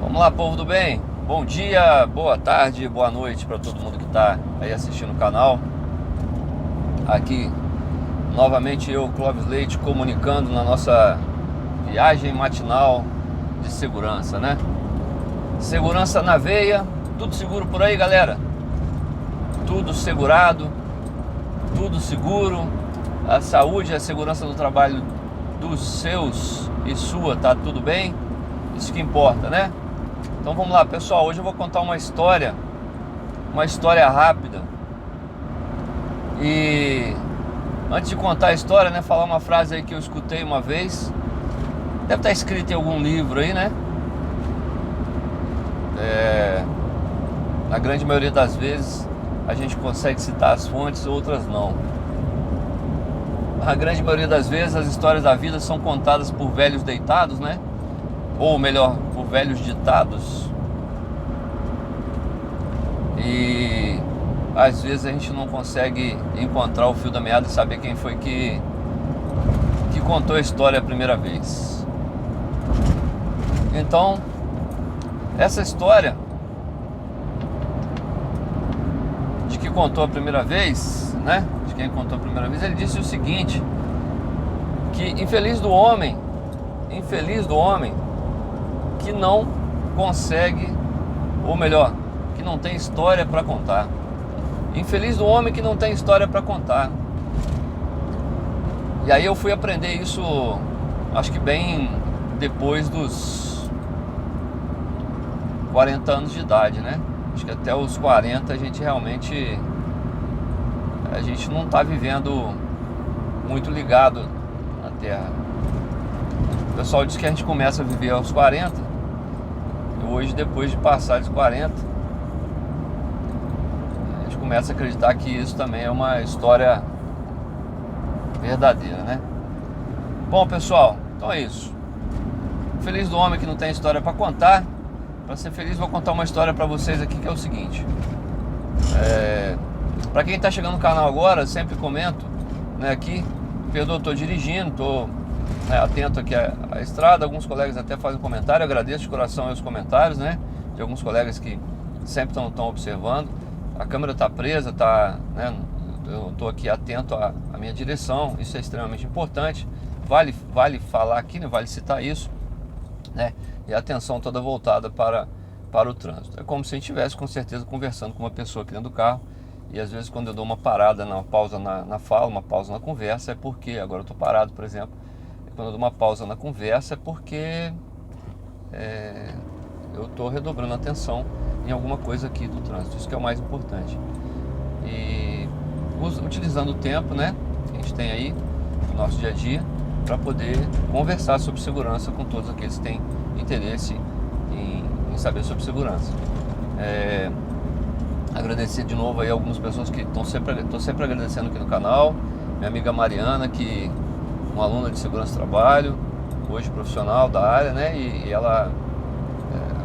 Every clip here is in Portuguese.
Vamos lá, povo do bem. Bom dia, boa tarde, boa noite para todo mundo que está aí assistindo o canal. Aqui, novamente eu, Clóvis Leite, comunicando na nossa viagem matinal de segurança, né? Segurança na veia, tudo seguro por aí, galera? Tudo segurado, tudo seguro. A saúde e a segurança do trabalho dos seus e sua, tá tudo bem? Isso que importa, né? Então vamos lá, pessoal, hoje eu vou contar uma história rápida. E antes de contar a história, né, falar uma frase aí que eu escutei uma vez. Deve estar escrito em algum livro aí, né? Na grande maioria das vezes a gente consegue citar as fontes, outras não. A grande maioria das vezes as histórias da vida são contadas por velhos deitados, né? Ou melhor, por velhos ditados. E às vezes a gente não consegue encontrar o fio da meada e saber quem foi que contou a história a primeira vez. Então, essa história de que contou a primeira vez, né? De quem contou a primeira vez, ele disse o seguinte: que infeliz do homem que não consegue, ou melhor, que não tem história para contar. Infeliz do homem que não tem história para contar. E aí eu fui aprender isso, acho que bem depois dos 40 anos de idade, né? Acho que até os 40 a gente realmente não está vivendo muito ligado na Terra. O pessoal diz que a gente começa a viver aos 40. E hoje, depois de passar dos 40, a gente começa a acreditar que isso também é uma história verdadeira, né? Bom, pessoal, então é isso. Feliz do homem que não tem história para contar. Para ser feliz, vou contar uma história para vocês aqui, que é o seguinte. Para quem está chegando no canal agora, sempre comento, né, aqui, perdoa, estou dirigindo, estou atento aqui à estrada. Alguns colegas até fazem comentário, eu agradeço de coração os comentários, né, de alguns colegas que sempre estão observando. A câmera está presa, né, eu estou aqui atento à minha direção, isso é extremamente importante. Vale falar aqui, né, vale citar isso, né, e a atenção toda voltada para o trânsito. É como se a gente estivesse com certeza conversando com uma pessoa aqui dentro do carro. E às vezes quando eu dou uma parada, uma pausa na fala, uma pausa na conversa, é porque, agora eu estou parado, por exemplo, quando eu dou uma pausa na conversa é porque eu estou redobrando a atenção em alguma coisa aqui do trânsito. Isso que é o mais importante. E utilizando o tempo, né, que a gente tem aí no nosso dia a dia, para poder conversar sobre segurança com todos aqueles que têm interesse em saber sobre segurança. Agradecer de novo aí algumas pessoas que estou sempre agradecendo aqui no canal. Minha amiga Mariana, que uma aluna de segurança do trabalho, hoje profissional da área, né? E ela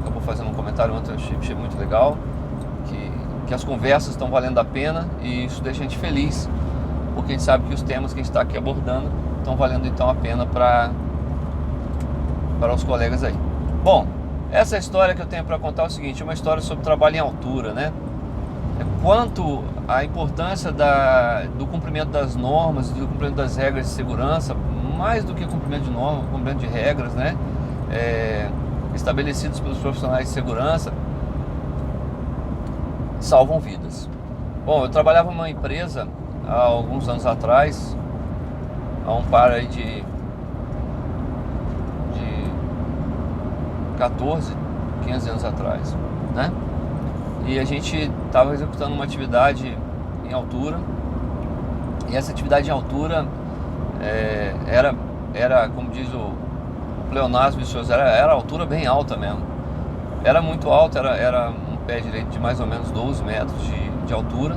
acabou fazendo um comentário ontem, eu achei muito legal, que as conversas estão valendo a pena, e isso deixa a gente feliz, porque a gente sabe que os temas que a gente está aqui abordando estão valendo então a pena para os colegas aí. Bom, essa história que eu tenho para contar é o seguinte: é uma história sobre trabalho em altura, né? Quanto à importância do cumprimento das normas, do cumprimento das regras de segurança, mais do que cumprimento de normas, cumprimento de regras, né, estabelecidos pelos profissionais de segurança, salvam vidas. Bom, eu trabalhava numa empresa há alguns anos atrás, há um par aí de 14, 15 anos atrás, né? E a gente estava executando uma atividade em altura. E essa atividade em altura era, como diz o pleonasmo vicioso, era altura bem alta mesmo. Era muito alta, era um pé direito de mais ou menos 12 metros de altura.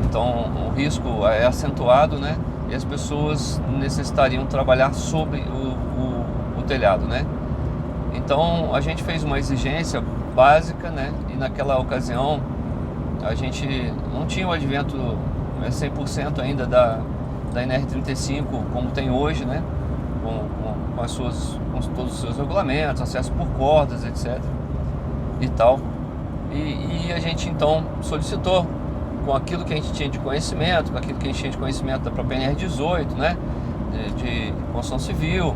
Então o risco é acentuado, né? E as pessoas necessitariam trabalhar sobre o telhado, né? Então a gente fez uma exigência básica, né? E naquela ocasião a gente não tinha o advento 100% ainda da NR35 como tem hoje, né? Com todos os seus regulamentos, acesso por cordas, etc. e tal. E a gente então solicitou, com aquilo que a gente tinha de conhecimento, com aquilo que a gente tinha de conhecimento da própria NR18, né, de construção civil,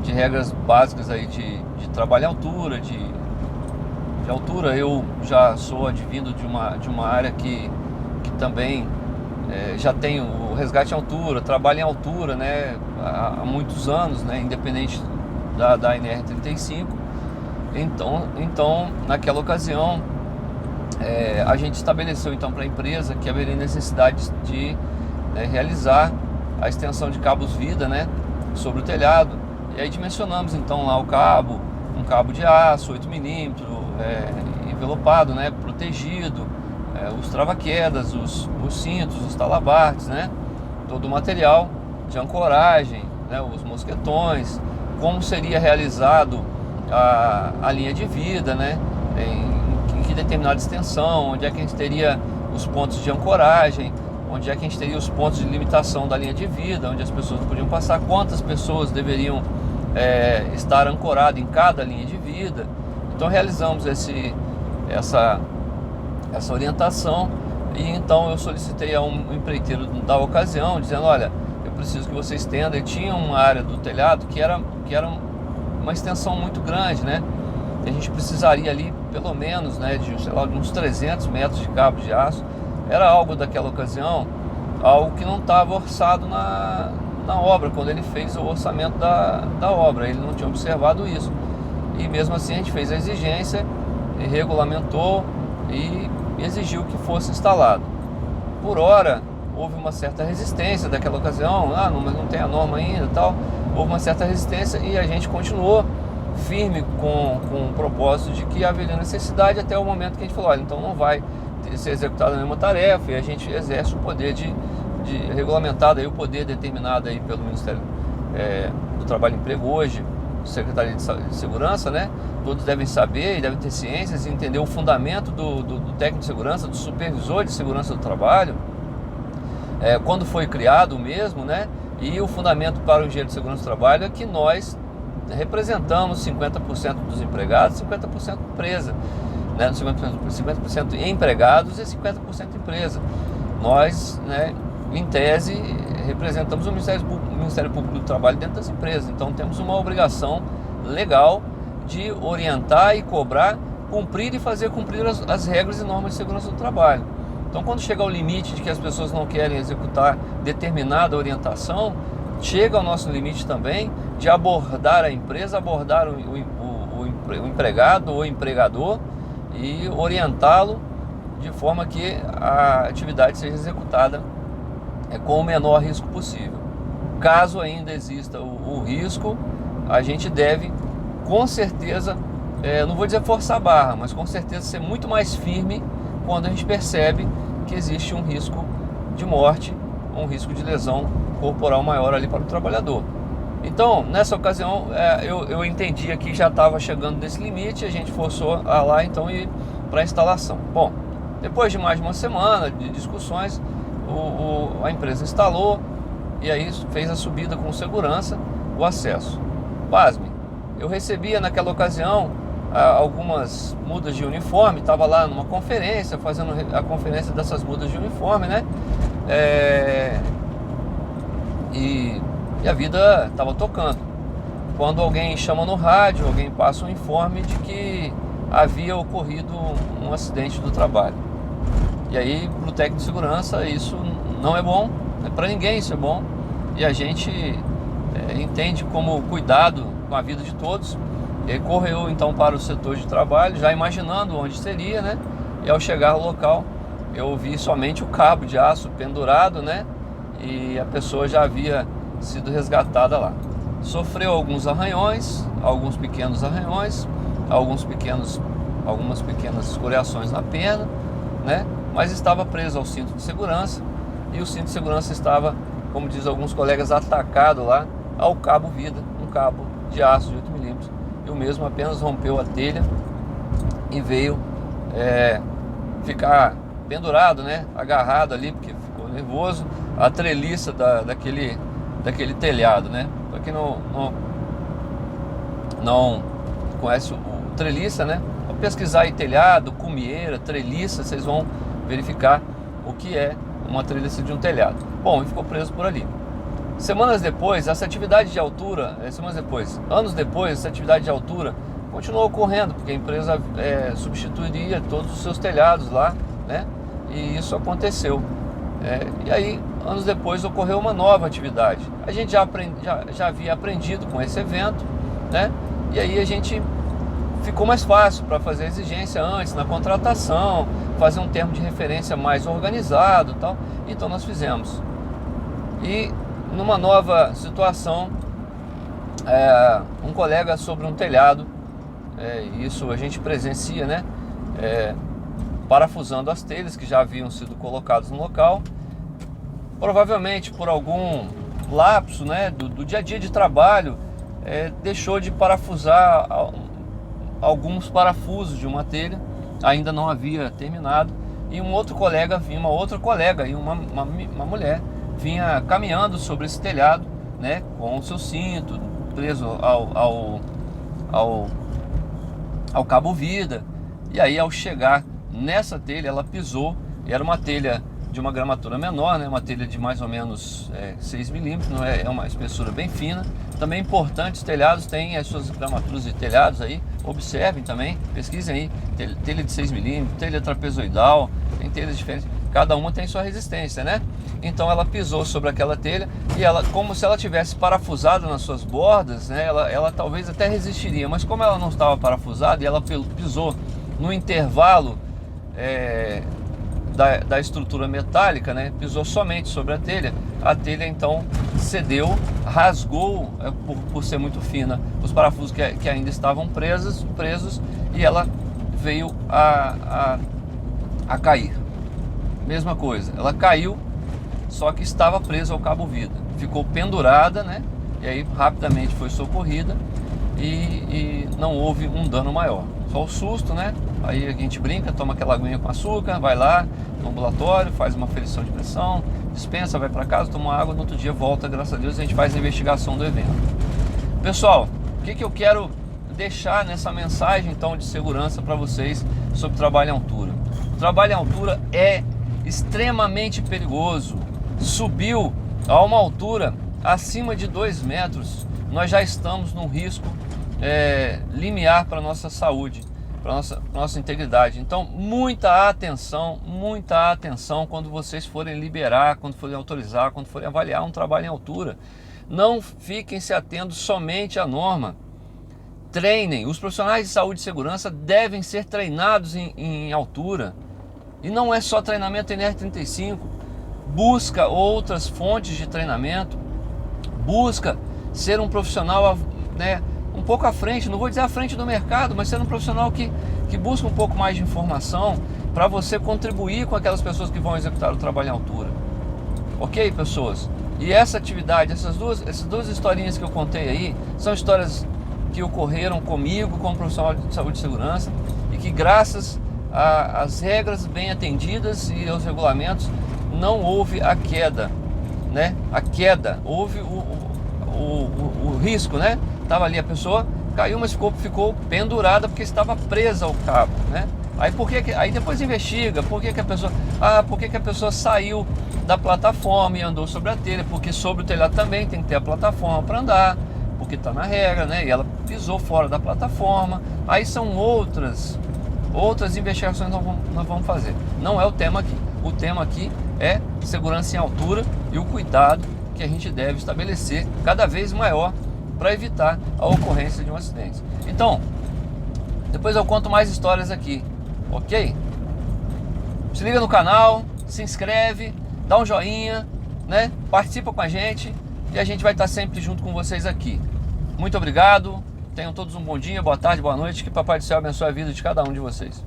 de regras básicas aí de trabalho em altura, de altura. Eu já sou advindo de uma área que também já tem o resgate em altura, trabalho em altura, né, há muitos anos, né, independente da NR35. Então naquela ocasião, a gente estabeleceu então para a empresa que haveria necessidade de realizar a extensão de cabos vida, né, sobre o telhado. E aí dimensionamos então lá o cabo, um cabo de aço 8 mm, envelopado, né, protegido, os trava-quedas, os cintos, os talabartes, né, todo o material de ancoragem, né, os mosquetões, como seria realizado a linha de vida, né, em que determinada extensão, onde é que a gente teria os pontos de ancoragem, onde é que a gente teria os pontos de limitação da linha de vida, onde as pessoas não podiam passar, quantas pessoas deveriam estar ancoradas em cada linha de vida. Então realizamos essa orientação, e então eu solicitei a um empreiteiro da ocasião, dizendo: olha, eu preciso que você estenda. E tinha uma área do telhado que era uma extensão muito grande, né? A gente precisaria ali pelo menos, né, de, sei lá, de uns 300 metros de cabo de aço. Era algo daquela ocasião, algo que não estava orçado na obra, quando ele fez o orçamento da obra. Ele não tinha observado isso, e mesmo assim a gente fez a exigência, e regulamentou e exigiu que fosse instalado. Por hora houve uma certa resistência daquela ocasião, mas não tem a norma ainda e tal. Houve uma certa resistência, e a gente continuou firme com o propósito de que haveria necessidade, até o momento que a gente falou: olha, então não vai ser executada nenhuma tarefa, e a gente exerce o poder de regulamentado, aí, o poder determinado aí pelo Ministério do Trabalho e Emprego, hoje Secretaria de Segurança, né? Todos devem saber e devem ter ciências e entender o fundamento do técnico de segurança, do supervisor de segurança do trabalho, quando foi criado mesmo, né? E o fundamento para o engenheiro de segurança do trabalho é que nós representamos 50% dos empregados, 50% empresa, né? 50% empregados e 50% empresa. Nós, né, em tese, representamos o Ministério Público do Trabalho dentro das empresas. Então temos uma obrigação legal de orientar e cobrar, cumprir e fazer cumprir as regras e normas de segurança do trabalho. Então, quando chega ao limite de que as pessoas não querem executar determinada orientação, chega ao nosso limite também de abordar a empresa, abordar o empregado ou empregador, e orientá-lo de forma que a atividade seja executada com o menor risco possível. Caso ainda exista o risco, a gente deve, com certeza, não vou dizer forçar a barra, mas com certeza ser muito mais firme quando a gente percebe que existe um risco de morte, um risco de lesão corporal maior ali para o trabalhador. Então, nessa ocasião, eu entendi que já estava chegando nesse limite, a gente forçou a lá então ir para a instalação. Bom, depois de mais de uma semana de discussões, a empresa instalou, e aí fez a subida com segurança, o acesso. Pasme, eu recebia naquela ocasião algumas mudas de uniforme, estava lá numa conferência, fazendo a conferência dessas mudas de uniforme, né? E a vida estava tocando, quando alguém chama no rádio, alguém passa um informe de que havia ocorrido um acidente do trabalho. E aí, para o técnico de segurança, isso não é bom, para ninguém isso é bom, e a gente entende como cuidado com a vida de todos. E correu então para o setor de trabalho, já imaginando onde seria, né? E ao chegar ao local, eu vi somente o cabo de aço pendurado, né? E a pessoa já havia sido resgatada lá. Sofreu alguns arranhões, alguns pequenos arranhões, algumas pequenas escoriações na perna, né? Mas estava preso ao cinto de segurança, e o cinto de segurança estava, como diz alguns colegas, atacado lá ao cabo vida, um cabo de aço de 8 mm. E o mesmo apenas rompeu a telha e veio ficar pendurado, né? Agarrado ali, porque ficou nervoso, a treliça daquele telhado, né? Para quem não conhece o treliça, né? Vou pesquisar aí telhado, cumieira, treliça, vocês vão verificar o que é uma treliça de um telhado. Bom, e ficou preso por ali. Semanas depois, essa atividade de altura, anos depois, essa atividade de altura continuou ocorrendo, porque a empresa substituiria todos os seus telhados lá, né? E isso aconteceu. E aí, anos depois, ocorreu uma nova atividade. A gente já havia aprendido com esse evento, né? E aí a gente ficou mais fácil para fazer a exigência antes, na contratação, fazer um termo de referência mais organizado e tal. Então nós fizemos. E numa nova situação, um colega sobre um telhado, isso a gente presencia, né? Parafusando as telhas que já haviam sido colocadas no local, provavelmente por algum lapso, né, do dia a dia de trabalho, deixou de parafusar alguns parafusos de uma telha, ainda não havia terminado, e uma outra colega e uma mulher vinha caminhando sobre esse telhado, né, com o seu cinto preso ao cabo vida. E aí, ao chegar nessa telha, ela pisou, e era uma telha de uma gramatura menor, né, uma telha de mais ou menos 6 milímetros, não é uma espessura bem fina. Também é importante, os telhados têm as suas gramaturas de telhados aí, observem também, pesquisem aí, telha de 6 milímetros, telha trapezoidal, tem telhas diferentes, cada uma tem sua resistência, né? Então ela pisou sobre aquela telha e ela, como se ela tivesse parafusado nas suas bordas, né? Ela talvez até resistiria, mas como ela não estava parafusada e ela pisou no intervalo da estrutura metálica, né? Pisou somente sobre a telha então cedeu, rasgou, por ser muito fina, os parafusos que ainda estavam presos, e ela veio a cair. Mesma coisa, ela caiu, só que estava presa ao cabo vida, ficou pendurada, né? E aí rapidamente foi socorrida e não houve um dano maior, só o susto, né? Aí a gente brinca, toma aquela aguinha com açúcar, vai lá no ambulatório, faz uma aferição de pressão, dispensa, vai para casa, toma água, no outro dia volta, graças a Deus a gente faz a investigação do evento. Pessoal, o que eu quero deixar nessa mensagem então de segurança para vocês sobre trabalho em altura? O trabalho em altura é extremamente perigoso. Subiu a uma altura acima de 2 metros, nós já estamos num risco limiar para a nossa saúde, para nossa integridade. Então muita atenção quando vocês forem liberar, quando forem autorizar, quando forem avaliar um trabalho em altura. Não fiquem se atendo somente à norma. Treinem, os profissionais de saúde e segurança devem ser treinados em altura. E não é só treinamento NR35, busca outras fontes de treinamento, busca ser um profissional, né, um pouco à frente, não vou dizer à frente do mercado, mas ser um profissional que busca um pouco mais de informação para você contribuir com aquelas pessoas que vão executar o trabalho em altura. Ok, pessoas? E essa atividade, essas duas historinhas que eu contei aí, são histórias que ocorreram comigo como profissional de saúde e segurança, e que graças às regras bem atendidas e aos regulamentos não houve a queda, né? Houve o risco, né? Tava ali, a pessoa caiu, mas ficou pendurada porque estava presa ao cabo, né? Aí depois investiga por que a pessoa saiu da plataforma e andou sobre a telha, porque sobre o telhado também tem que ter a plataforma para andar, porque está na regra, né? E ela pisou fora da plataforma. Aí são outras investigações que nós vamos fazer. Não é o tema aqui. O tema aqui é segurança em altura e o cuidado que a gente deve estabelecer cada vez maior para evitar a ocorrência de um acidente. Então, depois eu conto mais histórias aqui, ok? Se liga no canal, se inscreve, dá um joinha, né? Participa com a gente e a gente vai estar sempre junto com vocês aqui. Muito obrigado, tenham todos um bom dia, boa tarde, boa noite, que Papai do Céu abençoe a vida de cada um de vocês.